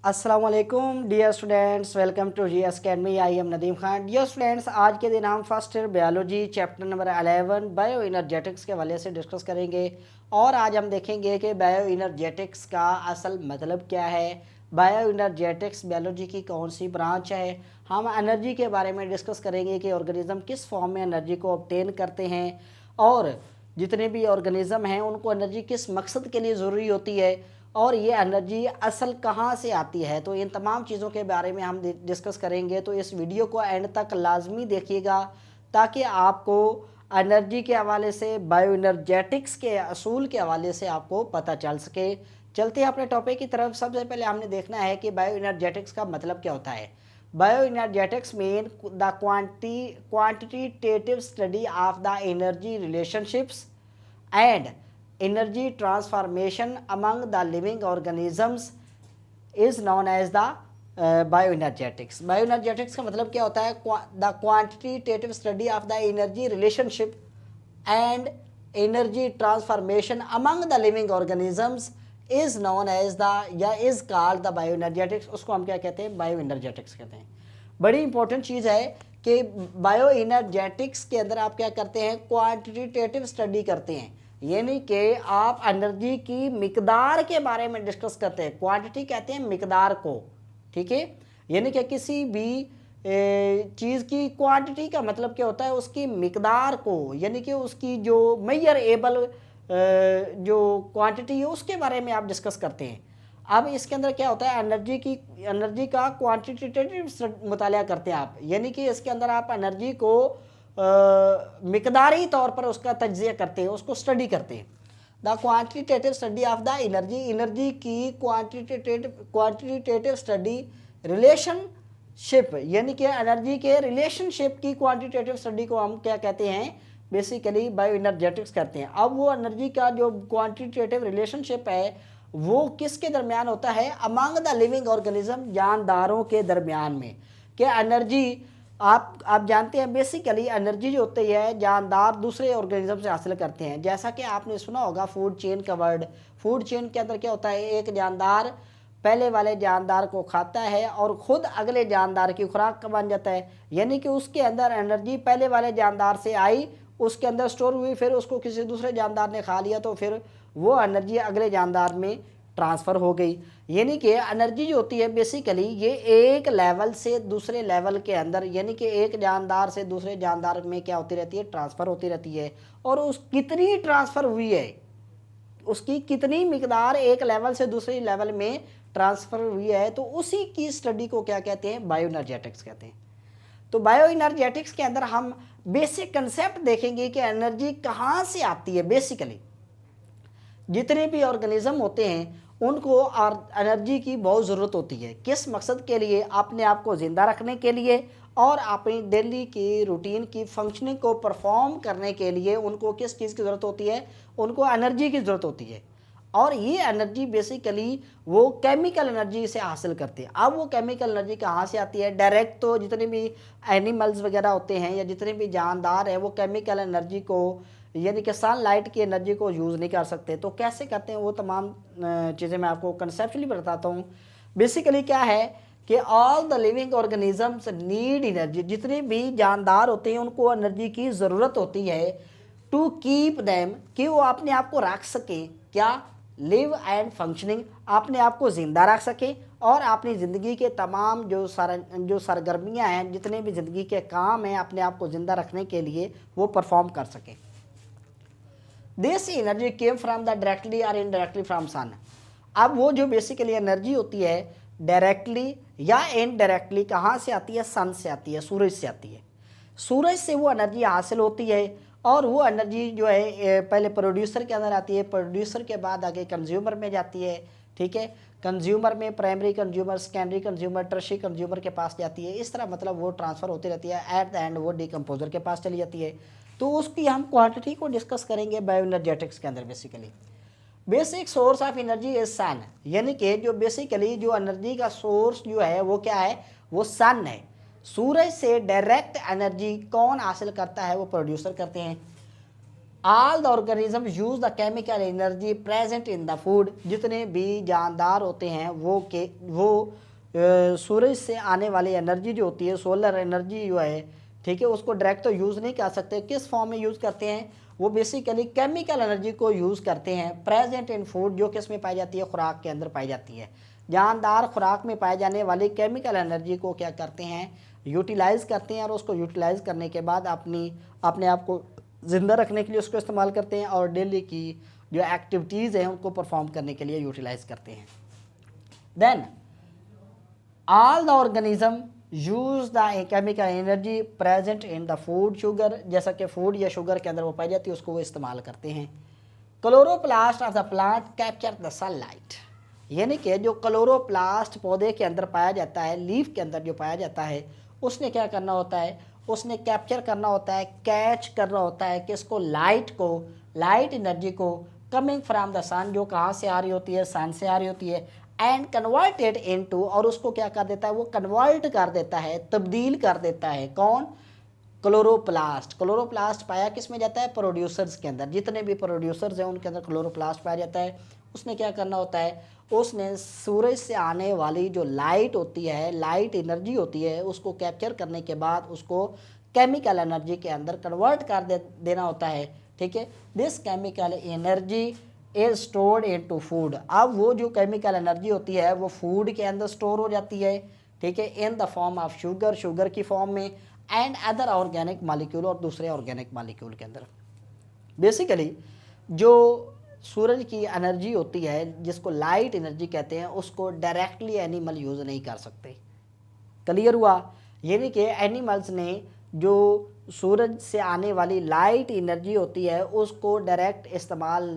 अस्सलाम वालेकुम dear students, welcome to GS academy. I am Nadeem Khan. Dear students, आज के दिन हम first year biology chapter number 11 bioenergetics के हवाले से डिस्कस करेंगे और आज हम देखेंगे कि बायो इनर्जेटिक्स का असल मतलब क्या है, बायो इनर्जेटिक्स बायोलॉजी की कौन सी ब्रांच है। हम एनर्जी के बारे में डिस्कस करेंगे कि ऑर्गेनिज्म किस फॉर्म में एनर्जी को ऑब्टेन करते हैं और जितने भी ऑर्गेनिज्म हैं उनको एनर्जी किस मकसद के लिए ज़रूरी होती है और ये एनर्जी असल कहाँ से आती है। तो इन तमाम चीज़ों के बारे में हम डिस्कस करेंगे, तो इस वीडियो को एंड तक लाजमी देखिएगा ताकि आपको एनर्जी के हवाले से, बायो इनर्जेटिक्स के असूल के हवाले से आपको पता चल सके। चलते हैं अपने टॉपिक की तरफ। सबसे पहले हमने देखना है कि बायो इनर्जेटिक्स का मतलब क्या होता है। Bioenergetics mean the quantitative study of the energy relationships and energy transformation among the living organisms is known as the bioenergetics. Bioenergetics का मतलब क्या होता है? The quantitative study of the energy relationship and energy transformation among the living organisms is known as the या is called the bioenergetics। उसको हम क्या कहते हैं? बायोएनर्जेटिक्स कहते हैं। बड़ी इंपॉर्टेंट चीज़ है कि बायो इनर्जेटिक्स के अंदर आप क्या करते हैं? क्वांटिटेटिव स्टडी करते हैं, यानी कि आप एनर्जी की मिकदार के बारे में डिस्कस करते हैं। क्वांटिटी कहते हैं मिकदार को, ठीक है। यानी कि किसी भी चीज़ की क्वांटिटी का मतलब क्या होता है? उसकी मिकदार को, यानी कि उसकी जो मेजर एबल जो क्वांटिटी है उसके बारे में आप डिस्कस करते हैं। अब इसके अंदर क्या होता है? एनर्जी का क्वांटिटेटिव मुताला करते हैं आप, यानी कि इसके अंदर आप एनर्जी को मिकदारी तौर पर उसका तज्जिया करते हैं, उसको स्टडी करते हैं। The quantitative study of the energy की क्वांटिटेटिव स्टडी रिलेशनशिप, यानी कि एनर्जी के रिलेशनशिप की क्वांटिटेटिव स्टडी को हम क्या कहते हैं? बेसिकली बायो इनर्जेटिक्स कहते हैं। अब वो एनर्जी का जो क्वांटिटेटिव रिलेशनशिप है वो किसके दरमियान होता है? अमंग द लिविंग ऑर्गेनिज्म, जानदारों के दरमियान में। क्या एनर्जी आप जानते हैं बेसिकली एनर्जी जो होती है जानदार दूसरे ऑर्गेनिज्म से हासिल करते हैं। जैसा कि आपने सुना होगा फूड चेन का वर्ड। फूड चेन के अंदर क्या होता है? एक जानदार पहले वाले जानदार को खाता है और ख़ुद अगले जानदार की खुराक का बन जाता है, यानी कि उसके अंदर एनर्जी पहले वाले जानदार से आई, उसके अंदर स्टोर हुई, फिर उसको किसी दूसरे जानदार ने खा लिया तो फिर वो एनर्जी अगले जानदार में ट्रांसफ़र हो गई। यानी कि एनर्जी जो होती है बेसिकली ये एक लेवल से दूसरे लेवल के अंदर, यानी कि एक जानदार से दूसरे जानदार में क्या होती रहती है? ट्रांसफ़र होती रहती है। और उस कितनी ट्रांसफ़र हुई है, उसकी कितनी मिकदार एक लेवल से दूसरे लेवल में ट्रांसफ़र हुई है, तो उसी की स्टडी को क्या कहते हैं? बायो इनर्जेटिक्स कहते हैं। तो बायो इनर्जेटिक्स के अंदर हम बेसिक कंसेप्ट देखेंगे कि एनर्जी कहाँ से आती है। बेसिकली जितने भी ऑर्गेनिज्म होते हैं उनको एनर्जी की बहुत ज़रूरत होती है। किस मकसद के लिए? अपने आप को ज़िंदा रखने के लिए और अपनी डेली की रूटीन की फंक्शनिंग को परफॉर्म करने के लिए उनको किस चीज़ की ज़रूरत होती है? उनको एनर्जी की ज़रूरत होती है। और ये एनर्जी बेसिकली वो केमिकल एनर्जी से हासिल करते हैं। अब वो केमिकल एनर्जी कहाँ से आती है? डायरेक्ट तो जितने भी एनिमल्स वगैरह होते हैं या जितने भी जानदार हैं वो केमिकल एनर्जी को, यानी कि सनलाइट की एनर्जी को यूज़ नहीं कर सकते। तो कैसे करते हैं वो तमाम चीज़ें मैं आपको कंसेप्चुअली बताता हूँ। बेसिकली क्या है कि all the living organisms need energy. जितने भी जानदार होते हैं उनको एनर्जी की ज़रूरत होती है टू कीप देम, कि वो अपने आप को रख सकें। क्या? लिव एंड फंक्शनिंग, अपने आप को ज़िंदा रख सकें और अपनी ज़िंदगी के तमाम जो सरगर्मियाँ हैं, जितने भी ज़िंदगी के काम हैं, अपने आप को ज़िंदा रखने के लिए वो परफॉर्म कर सकें। This energy came from the directly और इनडायरेक्टली फ्राम सन। अब वो जो बेसिकली एनर्जी होती है डायरेक्टली या इनडायरेक्टली कहाँ से आती है? सन से आती है, सूरज से आती है। सूरज से वो एनर्जी हासिल होती है और वो एनर्जी जो है पहले प्रोड्यूसर के अंदर आती है, प्रोड्यूसर के बाद आगे कंज्यूमर में जाती है, ठीक है। कंज्यूमर में primary consumer, secondary consumer, tertiary consumer के पास जाती है। इस तरह मतलब वो ट्रांसफ़र होती रहती है। एट द एंड वो डिकम्पोजर के पास चली जाती है। तो उसकी हम क्वांटिटी को डिस्कस करेंगे बायो इनर्जेटिक्स के अंदर। Basically basic source of energy is sun, यानी कि जो बेसिकली जो एनर्जी का सोर्स जो है वो क्या है? वो सन है। सूरज से डायरेक्ट एनर्जी कौन हासिल करता है? वो प्रोड्यूसर करते हैं। All the organism use the chemical energy present in the food, जितने भी जानदार होते हैं वो सूरज से आने वाली एनर्जी जो होती है, सोलर एनर्जी जो है, ठीक है, उसको डायरेक्ट तो यूज़ नहीं कर सकते। किस फॉर्म में यूज़ करते हैं? वो बेसिकली केमिकल एनर्जी को यूज़ करते हैं प्रेजेंट इन फूड, जो किस में पाई जाती है? खुराक के अंदर पाई जाती है। जानदार खुराक में पाए जाने वाली केमिकल एनर्जी को क्या करते हैं? यूटिलाइज़ करते हैं, और उसको यूटिलाइज़ करने के बाद अपने आप को ज़िंदा रखने के लिए उसको इस्तेमाल करते हैं, और डेली की जो एक्टिविटीज़ हैं उनको परफॉर्म करने के लिए यूटिलाइज़ करते हैं। Then all the organism use the chemical energy present in the food, sugar, जैसा कि फूड या शुगर के अंदर वो पाई जाती है उसको वो इस्तेमाल करते हैं। Chloroplast of the plant capture the sunlight, यानी कि जो क्लोरोप्लास्ट पौधे के अंदर पाया जाता है, लीफ के अंदर जो पाया जाता है, उसने क्या करना होता है? उसने कैप्चर करना होता है, कैच करना होता है किसको? लाइट को, लाइट एनर्जी को, कमिंग फ्रॉम द सन, जो कहाँ से आ रही होती है? सन से आ रही होती है, एंड कन्वर्टेड इनटू, और उसको क्या कर देता है? वो कन्वर्ट कर देता है, तब्दील कर देता है। कौन? क्लोरोप्लास्ट। क्लोरोप्लास्ट पाया किस में जाता है? प्रोड्यूसर्स के अंदर। जितने भी प्रोड्यूसर्स हैं उनके अंदर क्लोरोप्लास्ट पाया जाता है। उसने क्या करना होता है? उसने सूरज से आने वाली जो लाइट होती है, लाइट एनर्जी होती है, उसको कैप्चर करने के बाद उसको केमिकल एनर्जी के अंदर कन्वर्ट कर देना होता है। ठीक है, this chemical energy is stored into food. अब वो जो केमिकल एनर्जी होती है वो फूड के अंदर स्टोर हो जाती है, ठीक है, in the form of sugar, sugar की फॉर्म में, एंड अदर ऑर्गेनिक मॉलिक्यूल, और दूसरे ऑर्गेनिक मॉलिक्यूल के अंदर। बेसिकली जो सूरज की एनर्जी होती है, जिसको लाइट एनर्जी कहते हैं, उसको डायरेक्टली एनिमल यूज़ नहीं कर सकते। क्लियर हुआ? यानी कि एनिमल्स ने जो सूरज से आने वाली लाइट एनर्जी होती है उसको डायरेक्ट इस्तेमाल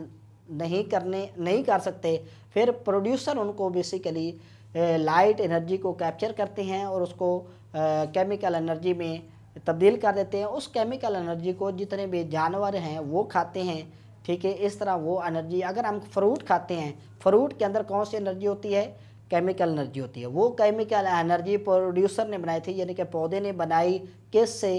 नहीं कर सकते। फिर प्रोड्यूसर उनको बेसिकली लाइट एनर्जी को कैप्चर करते हैं और उसको केमिकल एनर्जी में तब्दील कर देते हैं। उस केमिकल एनर्जी को जितने भी जानवर हैं वो खाते हैं, ठीक है। इस तरह वो एनर्जी, अगर हम फ्रूट खाते हैं, फ्रूट के अंदर कौन सी एनर्जी होती है? केमिकल एनर्जी होती है। वो केमिकल एनर्जी प्रोड्यूसर ने बनाई थी, यानी कि पौधे ने बनाई, किस से?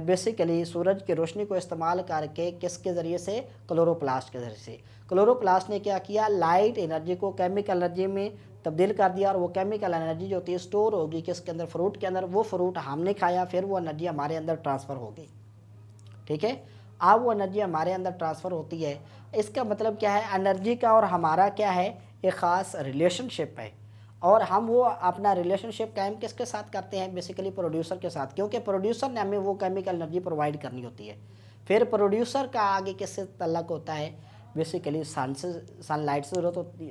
बेसिकली सूरज की रोशनी को इस्तेमाल करके, किसके ज़रिए से? क्लोरोप्लास्ट के ज़रिए से। क्लोरोप्लास्ट ने क्या किया? लाइट एनर्जी को केमिकल एनर्जी में तब्दील कर दिया, और वो केमिकल एनर्जी जो होती है स्टोर होगी किसके अंदर? फ्रूट के अंदर। वो फ्रूट हमने खाया, फिर वो एनर्जी हमारे अंदर ट्रांसफ़र हो गई, ठीक है। अब वो एनर्जी हमारे अंदर ट्रांसफ़र होती है। इसका मतलब क्या है? एनर्जी का और हमारा क्या है? एक ख़ास रिलेशनशिप है, और हम वो अपना रिलेशनशिप कायम किसके साथ करते हैं? बेसिकली प्रोड्यूसर के साथ, क्योंकि प्रोड्यूसर ने हमें वो केमिकल एनर्जी प्रोवाइड करनी होती है। फिर प्रोड्यूसर का आगे किससे तल्लक होता है? बेसिकली सनलाइट से ज़रूरत होती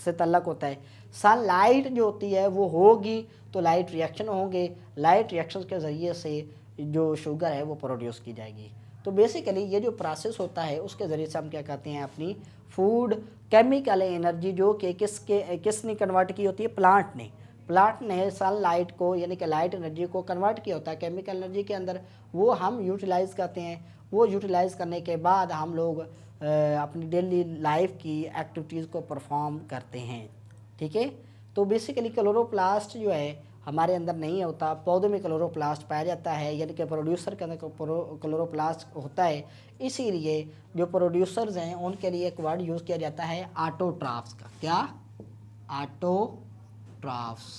से तल्लक होता है। सनलाइट जो होती है वो होगी तो लाइट रिएक्शन होंगे, लाइट रिएक्शन के ज़रिए से जो शुगर है वो प्रोड्यूस की जाएगी। तो बेसिकली ये जो प्रोसेस होता है उसके ज़रिए से हम क्या करते हैं? अपनी फूड केमिकल एनर्जी जो कि किसने कन्वर्ट की होती है? प्लांट ने सनलाइट को, यानी कि लाइट एनर्जी को कन्वर्ट किया होता है केमिकल एनर्जी के अंदर। वो हम यूटिलाइज़ करते हैं। वो यूटिलाइज़ करने के बाद हम लोग अपनी डेली लाइफ की एक्टिविटीज़ को परफॉर्म करते हैं, ठीक है। तो बेसिकली क्लोरोप्लास्ट जो है हमारे अंदर नहीं होता, पौधों में क्लोरोप्लास्ट पाया जाता है, यानी कि प्रोड्यूसर के अंदर क्लोरोप्लास्ट होता है। इसीलिए जो प्रोड्यूसर्स हैं उनके लिए एक वर्ड यूज़ किया जाता है ऑटोट्रॉफ्स का। क्या? Autotrophs.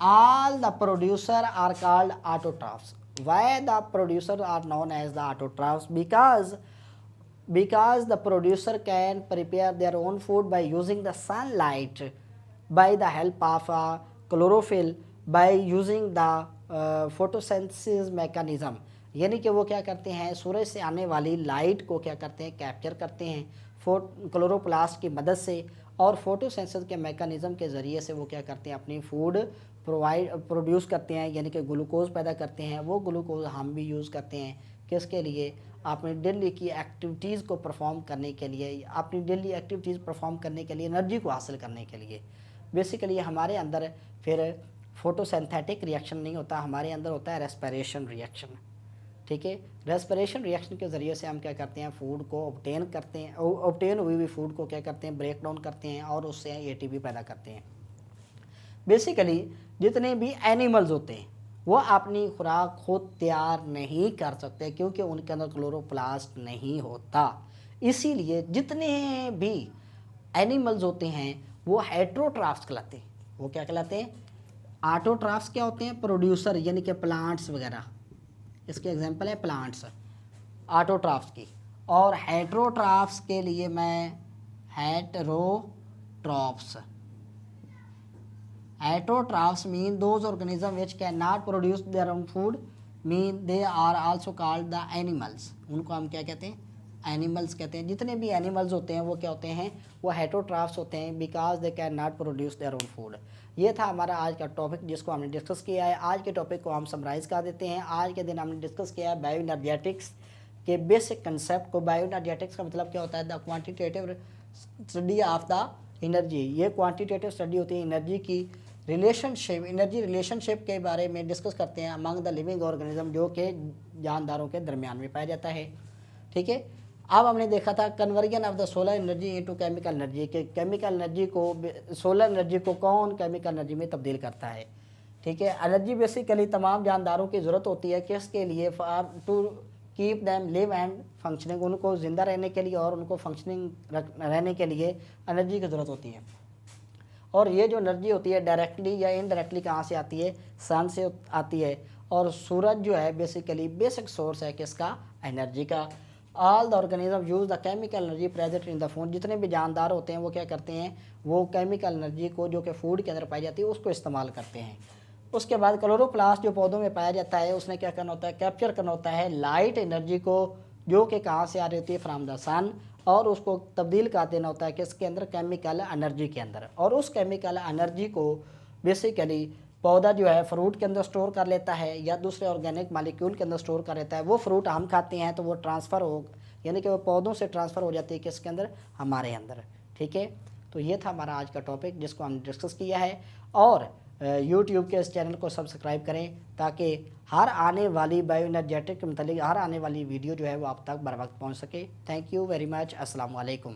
All the producer are called autotrophs. Why the producer are known as the autotrophs? Because the producer can prepare their own food by using the sunlight, by the help of chlorophyll, by using the photosynthesis mechanism. यानी कि वो क्या करते हैं? सूरज से आने वाली light को क्या करते हैं? कैप्चर करते हैं क्लोरोप्लास्ट की मदद से, और फोटोसेंसिस के मैकेनिज़्म के ज़रिए से वो क्या करते हैं? अपनी फूड प्रोड्यूस करते हैं, यानी कि ग्लूकोज पैदा करते हैं। वो ग्लूकोज हम भी यूज़ करते हैं किसके लिए? अपनी डेली की एक्टिविटीज़ को परफॉर्म करने के लिए, अपनी डेली एक्टिविटीज़ परफॉर्म करने के लिए, एनर्जी को हासिल करने के लिए। बेसिकली हमारे अंदर फिर फोटोसिंथेटिक रिएक्शन नहीं होता, हमारे अंदर होता है रेस्पिरेशन रिएक्शन, ठीक है। रेस्पिरेशन रिएक्शन के ज़रिए से हम क्या करते हैं? फूड को ऑब्टेन करते हैं, ऑब्टेन हुई फूड को क्या करते हैं? ब्रेक डाउन करते हैं, और उससे एटीपी पैदा करते हैं। बेसिकली जितने भी एनिमल्स होते हैं वो अपनी खुराक खुद तैयार नहीं कर सकते क्योंकि उनके अंदर क्लोरोप्लास्ट नहीं होता। इसीलिए जितने भी एनिमल्स होते हैं वो हेट्रोट्राफ्स कहलाते हैं। वो क्या कहलाते हैं? ऑटोट्राफ्स क्या होते हैं? प्रोड्यूसर, यानी कि प्लांट्स वगैरह, इसके एग्जांपल है प्लांट्स ऑटोट्राफ्स की। और हेट्रोट्राफ्स के लिए मैं heterotrophs, heterotrophs mean those organisms which cannot produce their own food, mean they are also called the animals। उनको हम क्या कहते हैं? एनिमल्स कहते हैं। जितने भी एनिमल्स होते हैं वो क्या होते हैं? वो हेटेरोट्राफ्स होते हैं because they can not produce their own food. ये था हमारा आज का टॉपिक जिसको हमने डिस्कस किया है। आज के टॉपिक को हम समराइज़ कर देते हैं। आज के दिन हमने डिस्कस किया है बायो एनर्जेटिक्स के बेसिक कंसेप्ट को। बायो एनर्जेटिक्स का मतलब क्या होता है? The quantitative study of the energy. ये क्वांटिटेटिव स्टडी होती है एनर्जी की रिलेशनशिप, एनर्जी रिलेशनशिप के बारे में डिस्कस करते हैं अमंग द लिविंग ऑर्गेनिज्म, जो कि जानदारों के दरमियान में पाया जाता है। ठीक है, अब हमने देखा था conversion of the solar energy into chemical energy, के केमिकल एनर्जी को, सोलर एनर्जी को कौन केमिकल एनर्जी में तब्दील करता है। ठीक है, एनर्जी बेसिकली तमाम जानदारों की ज़रूरत होती है किसके लिए? For to keep them live and functioning, उनको ज़िंदा रहने के लिए और उनको फंक्शनिंग रहने के लिए एनर्जी की ज़रूरत होती है। और ये जो एनर्जी होती है डायरेक्टली या इनडायरेक्टली कहाँ से आती है? सन से आती है। और सूरज जो है बेसिकली बेसिक सोर्स है किसका? एनर्जी का। All the organism use the chemical energy present in the food. जितने भी जानदार होते हैं वो क्या करते हैं? वो केमिकल एनर्जी को जो कि फूड के अंदर पाई जाती है उसको इस्तेमाल करते हैं। उसके बाद क्लोरोप्लास्ट जो पौधों में पाया जाता है उसने क्या करना होता है? कैप्चर करना होता है लाइट एनर्जी को, जो कि कहाँ से आ रही होती है? फ्राम द सन, और उसको तब्दील कर देना होता है किसके अंदर? केमिकल एनर्जी के अंदर। और उस केमिकल एनर्जी को बेसिकली पौधा जो है फ्रूट के अंदर स्टोर कर लेता है या दूसरे ऑर्गेनिक मालिक्यूल के अंदर स्टोर कर लेता है। वो फ्रूट हम खाते हैं तो वो ट्रांसफ़र हो, यानी कि वो पौधों से ट्रांसफ़र हो जाती है किसके अंदर? हमारे अंदर। ठीक है, तो ये था हमारा आज का टॉपिक जिसको हमने डिस्कस किया है। और यूट्यूब के इस चैनल को सब्सक्राइब करें ताकि हर आने वाली बायो एनर्जेटिक के मतलब हर आने वाली वीडियो जो है वो आप तक बर वक्त पहुँच सके। Thank you very much. अस्सलाम वालेकुम।